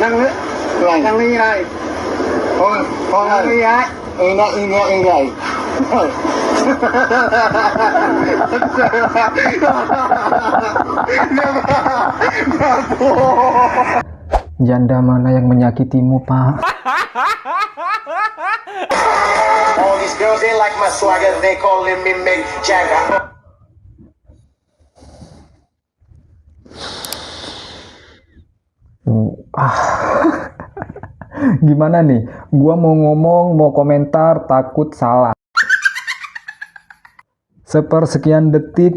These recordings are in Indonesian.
Yang ini này. Yang ini ấy. Ini. Janda mana yang menyakitimu, Pak? All these girls, they like my swagger, they calling me Mick Jagger. Gimana nih? Gua mau ngomong, mau komentar, takut salah. Sepersekian detik.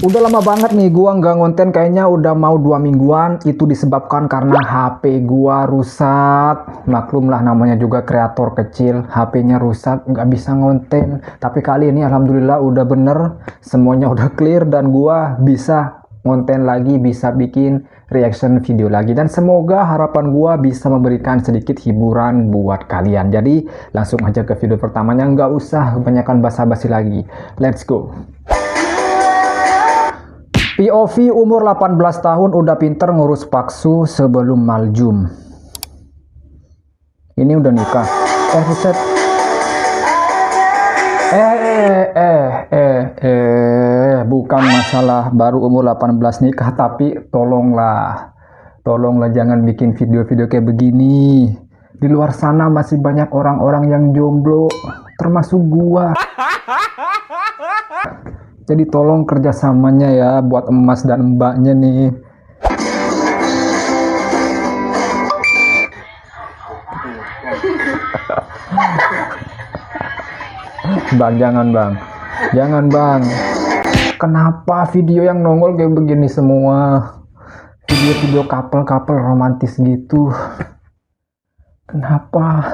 Udah lama banget nih gua nggak ngonten, kayaknya udah mau 2 mingguan. Itu disebabkan karena HP gua rusak. Maklum lah, namanya juga kreator kecil, HP-nya rusak, nggak bisa ngonten. Tapi kali ini alhamdulillah udah bener, semuanya udah clear dan gua bisa ngonten lagi, bisa bikin reaction video lagi, dan semoga harapan gua bisa memberikan sedikit hiburan buat kalian. Jadi langsung aja ke video pertamanya, nggak usah kebanyakan basa-basi lagi. Let's go. POV umur 18 tahun udah pinter ngurus paksu sebelum maljum. Ini udah nikah. Buset. Bukan masalah baru umur 18 nikah, tapi tolonglah jangan bikin video-video kayak begini. Di luar sana masih banyak orang-orang yang jomblo, termasuk gua. Jadi tolong kerjasamanya ya buat emas dan mbaknya nih. Bang, jangan bang. Kenapa video yang nongol kayak begini semua? Video-video couple romantis gitu. Kenapa?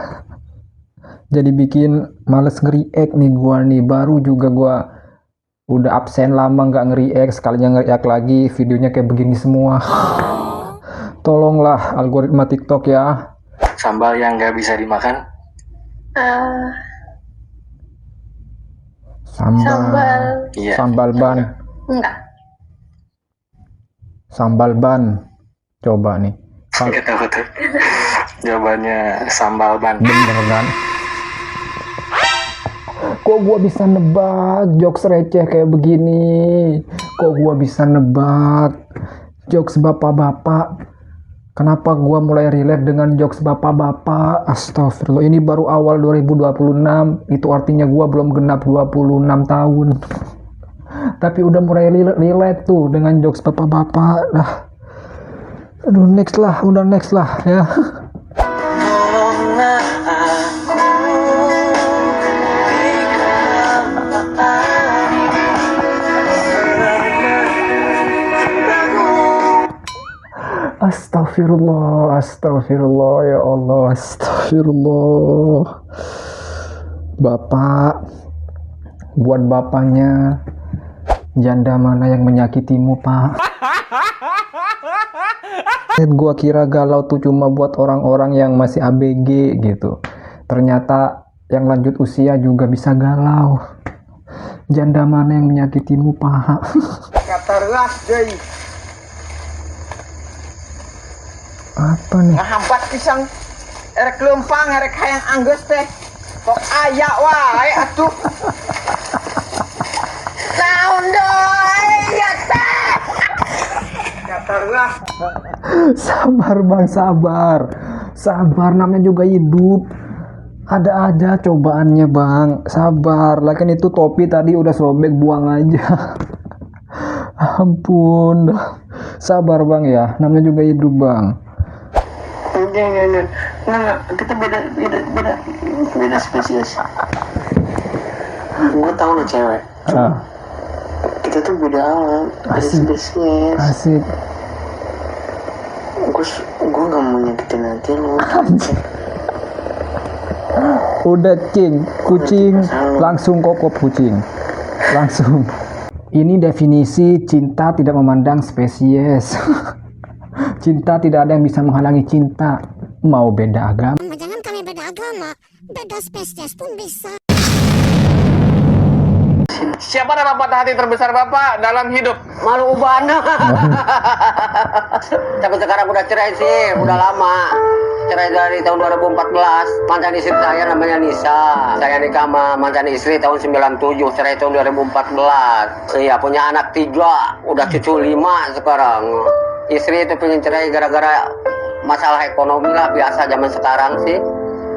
Jadi bikin males nge-react nih gua nih. Baru juga gua udah absen lama nggak nge-react, sekalinya nge-react lagi videonya kayak begini semua. Tolonglah algoritma TikTok ya. Sambal yang nggak bisa dimakan? Sambal. Iya. Sambal ban. Enggak. Sambal ban. Coba nih. Nggak tahu tuh. Jawabannya sambal ban. Bener kan? Kok gua bisa nebak jokes receh kayak begini? Kok gua bisa nebak jokes bapak-bapak? Kenapa gua mulai relate dengan jokes bapak-bapak? Astagfirullah, ini baru awal 2026. Itu artinya gua belum genap 26 tahun. Tapi udah mulai relate tuh dengan jokes bapak-bapak. Lah. Aduh, next lah ya. Astagfirullah ya Allah, astagfirullah. Bapak, buat bapaknya, janda mana yang menyakitimu, Pak? Gua kira galau tuh cuma buat orang-orang yang masih ABG gitu. Ternyata yang lanjut usia juga bisa galau. Janda mana yang menyakitimu, Pak? Katerlas deui. Apa nih? Ngahampat pisang erek lempang erek hayang anggeus teh. Kok aya wae atuh. Naon deui ya teh. Katerlas. Sabar bang, sabar, namanya juga hidup, ada aja cobaannya bang, sabar. Lagian itu topi tadi udah sobek, buang aja. Ampun, sabar bang ya, namanya juga hidup bang. Nah, kita beda spesies. Gue tau lo cewek. Kita tuh beda alam, beda spesies. Asik. Gue gak mau nyakitin hati lo. Udah kucing langsung kokop kucing. Langsung. Ini definisi cinta tidak memandang spesies. Cinta tidak ada yang bisa menghalangi cinta. Mau beda agama. Jangan kami beda agama, beda spesies pun bisa. sini. Siapa nama patah hati terbesar Bapak dalam hidup? Malu ubana. Tapi sekarang udah cerai sih, udah lama. Cerai dari tahun 2014. Mantan istri saya namanya Nisa. Saya nikah sama mantan istri tahun 97, cerai tahun 2014. Iya, punya anak 3, udah cucu 5 sekarang. Istri itu pengen cerai gara-gara masalah ekonomi lah, biasa zaman sekarang sih.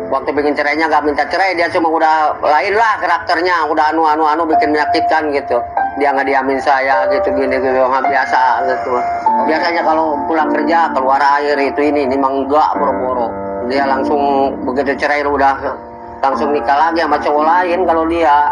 Waktu bikin cerainya nggak minta cerai, dia cuma udah lain lah karakternya, udah anu bikin menyakitkan gitu. Dia nggak diamin saya gitu gini nggak biasa gitu. Biasanya kalau pulang kerja keluar air ini memang enggak boro-boro. Dia langsung begitu cerai udah langsung nikah lagi sama cowok lain. Kalau dia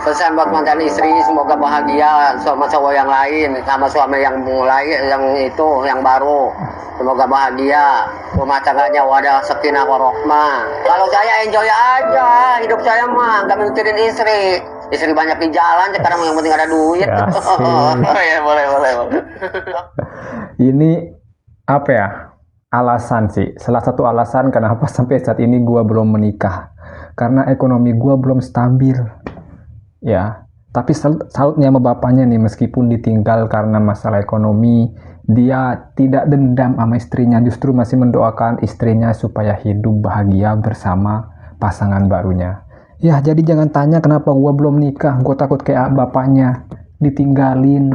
pesan buat mantan istri, semoga bahagia sama cowok yang lain, sama suami yang mulai yang baru. Semoga bahagia, rumah tangganya wadah sakinah warahmah. Kalau saya enjoy aja, hidup saya mah nggak mikirin istri. Istri banyak di jalan, sekarang yang penting ada duit. Ya, boleh. Ini apa ya? Alasan sih. Salah satu alasan kenapa sampai saat ini gua belum menikah. Karena ekonomi gua belum stabil. Ya, tapi salutnya sama bapaknya nih, meskipun ditinggal karena masalah ekonomi, dia tidak dendam sama istrinya, justru masih mendoakan istrinya supaya hidup bahagia bersama pasangan barunya. Ya, jadi jangan tanya kenapa gua belum nikah. Gua takut kayak bapaknya, ditinggalin.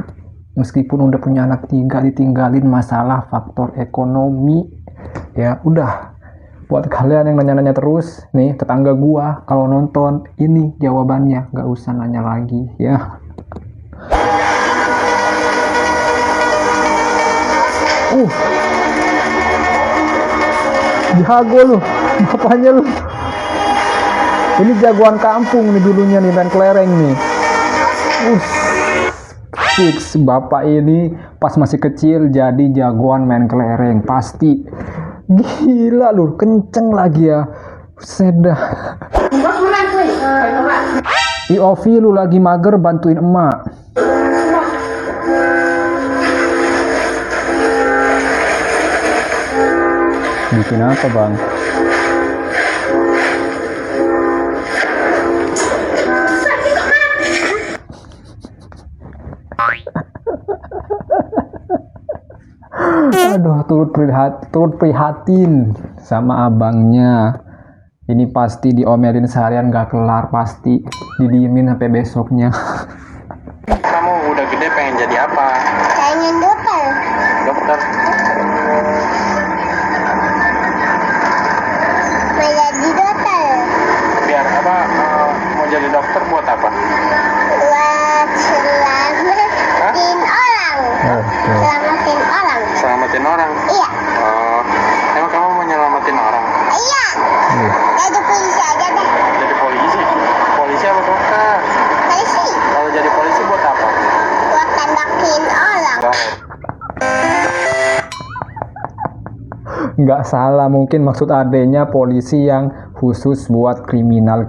Meskipun udah punya anak 3, ditinggalin masalah faktor ekonomi. Ya, udah. Buat kalian yang nanya-nanya terus, nih tetangga gua kalau nonton, ini jawabannya, nggak usah nanya lagi, ya. Jago lu, bapaknya lu. Ini jagoan kampung nih dulunya nih, main kelereng nih. Fix, bapak ini pas masih kecil jadi jagoan main kelereng, pasti. Gila lu, kenceng lagi ya. Sedah. Ovi lu lagi mager bantuin emak. Bikin apa bang? Aduh, turut prihatin sama abangnya. Ini pasti diomelin seharian gak kelar, pasti didiemin sampai besoknya. Kamu udah gede pengen jadi apa? Pengen dokter. Dokter. Mau jadi dokter. Biar apa? Mau jadi dokter buat apa? Buat selamatin orang. Selamatin orang. Selamatin orang. Iya. Emang kamu mau nyelamatin orang? Iya. Jadi polisi aja deh. Jadi polisi? Polisi apa dokter? Polisi. Kalau jadi polisi buat apa? Buat tandakin orang. Nggak salah, mungkin maksud adenya polisi yang khusus buat kriminal.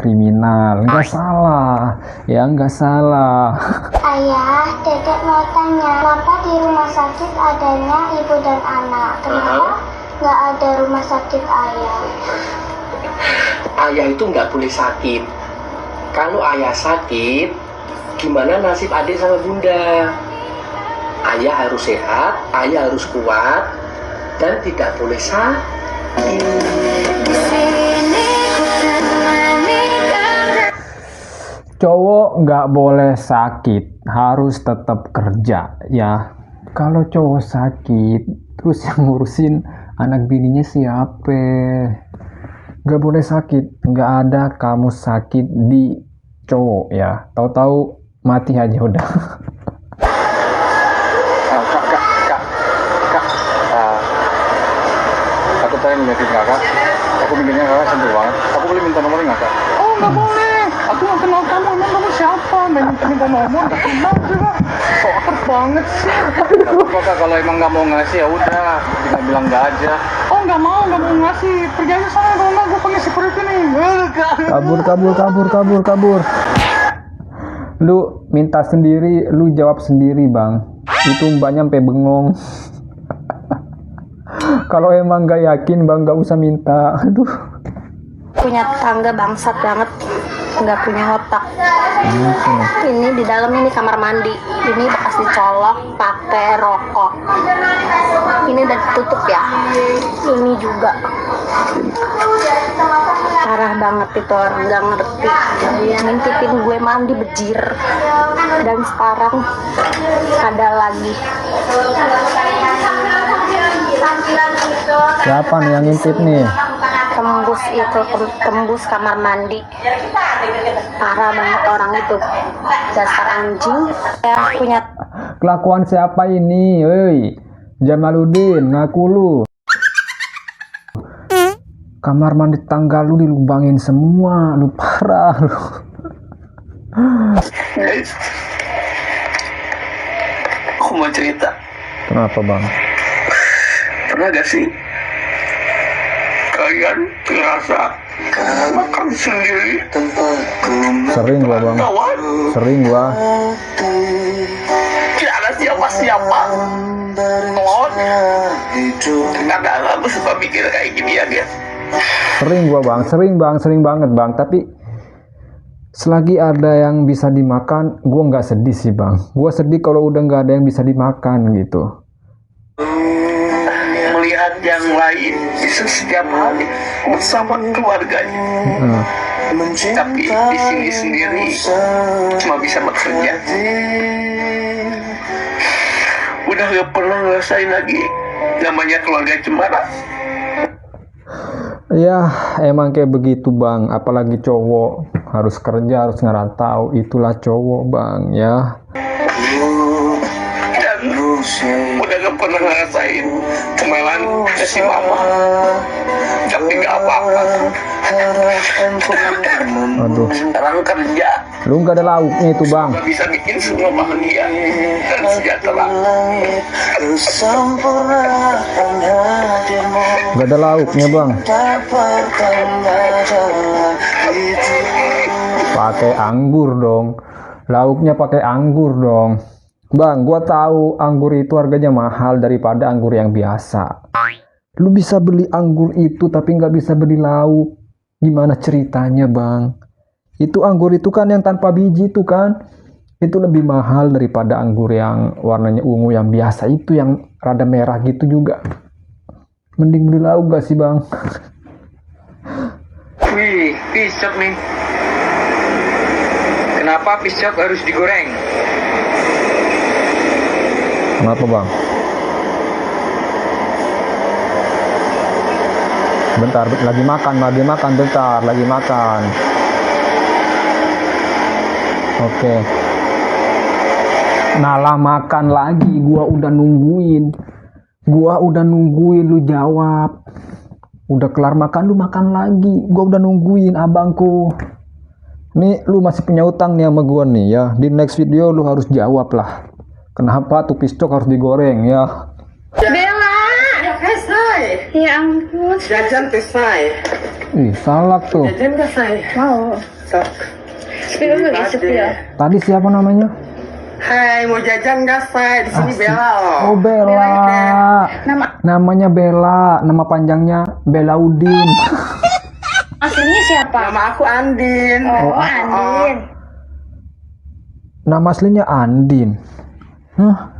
Nggak salah, ya nggak salah. Ayah, Dedek mau tanya, kenapa di rumah sakit adanya ibu dan anak? Kenapa nggak ada rumah sakit ayah? Ayah itu nggak boleh sakit. Kalau ayah sakit, gimana nasib adik sama bunda? Ayah harus sehat, ayah harus kuat, dan tidak boleh sakit. Cowok nggak boleh sakit, harus tetap kerja ya. Kalau cowok sakit, terus yang ngurusin anak bininya siapa? Nggak boleh sakit, nggak ada kamu sakit di cowok ya. Tahu-tahu mati aja udah. Kak. Aku pengen ngeliatin kakak. Aku mikirnya kakak sentuh banget. Aku boleh minta nomornya nggak kak? Oh nggak boleh. Aku nggak kenal kamu. Emang kamu siapa? Minta nomor nggak kenal juga. So akrab banget sih. Gak apa-apa kak. Kalau emang nggak mau ngasih ya udah. Tinggal bilang nggak aja. Oh nggak mau ngasih. Pergi aja sana. Kalau nggak gue pengen security nih. Kabur. Lu minta sendiri, lu jawab sendiri bang. Itu mbaknya sampai bengong. Kalau emang nggak yakin bang, nggak usah minta. Aduh. Punya tetangga bangsat banget. nggak punya otak. Ini di dalam ini kamar mandi. Ini bekas dicolok pakai rokok. Ini udah ditutup ya. Ini juga. Parah banget itu orang, nggak ngerti. Ngintipin gue mandi bejir. Dan sekarang ada lagi. Siapa nih yang ngintip nih? Tembus itu, tembus kamar mandi. Parah banget orang itu. Dasar anjing. Ya punya. Kelakuan siapa ini? Woi, Jamaluddin, ngaku lu. Kamar mandi tangga lu dilubangin semua, lu parah lu. Guys, aku mau cerita. Kenapa bang? Pernah gak sih kalian ngerasa makan sendiri Sering gua bang, kawan? sering gua. Tidak ada siapa-siapa kawan. Kadang aku suka mikir kayak gini ya guys. Sering gua bang, sering banget bang. Tapi selagi ada yang bisa dimakan, gua nggak sedih sih bang. Gua sedih kalau udah nggak ada yang bisa dimakan gitu. Melihat yang lain bisa setiap hari bersama keluarganya, tapi di sini sendiri cuma bisa bekerja. Udah gak pernah ngerasain lagi namanya keluarga cemara. Ya emang kayak begitu bang. Apalagi cowok harus kerja, harus ngerantau. Itulah cowok bang ya. Dan udah gak pernah ngerasain kemelan si mama, tapi gak apa-apa. Aduh, Sekarang kerja lu nggak ada lauknya itu bang. gak bisa bikin semua bahagia dan sejahtera. Nggak ada lauknya bang. Pakai anggur dong. Lauknya pakai anggur dong. Bang, gua tahu anggur itu harganya mahal daripada anggur yang biasa. Lu bisa beli anggur itu tapi nggak bisa beli lauk. Gimana ceritanya bang? Itu anggur itu kan yang tanpa biji itu kan. Itu lebih mahal daripada anggur yang warnanya ungu yang biasa itu yang rada merah gitu juga. Mending beli lauk gak sih bang? Wih, piscok nih. Kenapa piscok harus digoreng? Kenapa bang? Bentar, lagi makan, bentar, lagi makan. Oke. Nalah makan lagi, gua udah nungguin lu jawab. Udah kelar makan, lu makan lagi. Gua udah nungguin abangku. Nih, lu masih punya utang nih sama gua nih ya. Di next video lu harus jawab lah. Kenapa tuh piscok harus digoreng ya? Bella. Ya ampun. Jajan teh say. Ih, salak tuh. Jajan gak say? Mau. Sok. Spill lu isep ya. Tadi siapa namanya? Hai, mau jajan gak say? Di sini Bella loh. Oh, Bella. Namanya Bella, nama panjangnya Bellauddin. Aslinya siapa? Nama aku Andin. Oh, Andin. Nama aslinya Andin. Hah?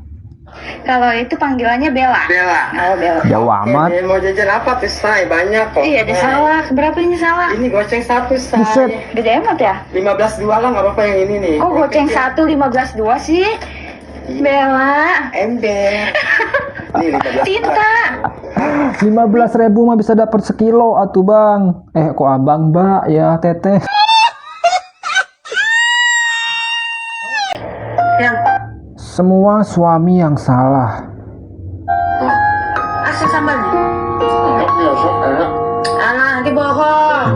Kalau itu panggilannya Bella. Bella. Oh, Bella. Jauh amat. Oke, mau jajan apa tuh say? Banyak kok. Iya, ada salak. Berapa ini salak? Ini goceng satu say. Buset. Gede amat ya? 15 dua lah, nggak apa-apa yang ini nih. Kok goceng Kecil. 1 15 2 sih? Bella. Ember. Nih 15. Tinta. 15.000 mah bisa dapat sekilo atuh bang. Kok abang mbak ya teteh. Yang Semua suami yang salah. asin sambalnya. Alah, nanti bohong.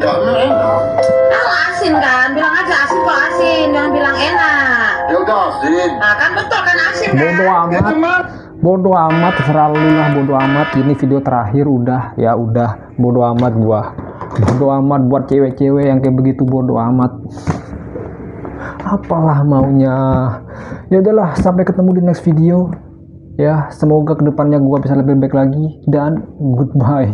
Kalau asin kan, bilang aja asin kok asin, jangan bilang enak. Ya udah asin. Nah, kan betul kan asin kan? Bodoh amat. Bodoh amat, terserah lu lah, bodoh amat. Ini video terakhir udah, ya udah. Bodoh amat gua. Bodoh amat buat cewek-cewek yang kayak begitu, bodoh amat. Apalah maunya. Ya udahlah, sampai ketemu di next video. Ya, semoga kedepannya gua bisa lebih baik lagi dan goodbye.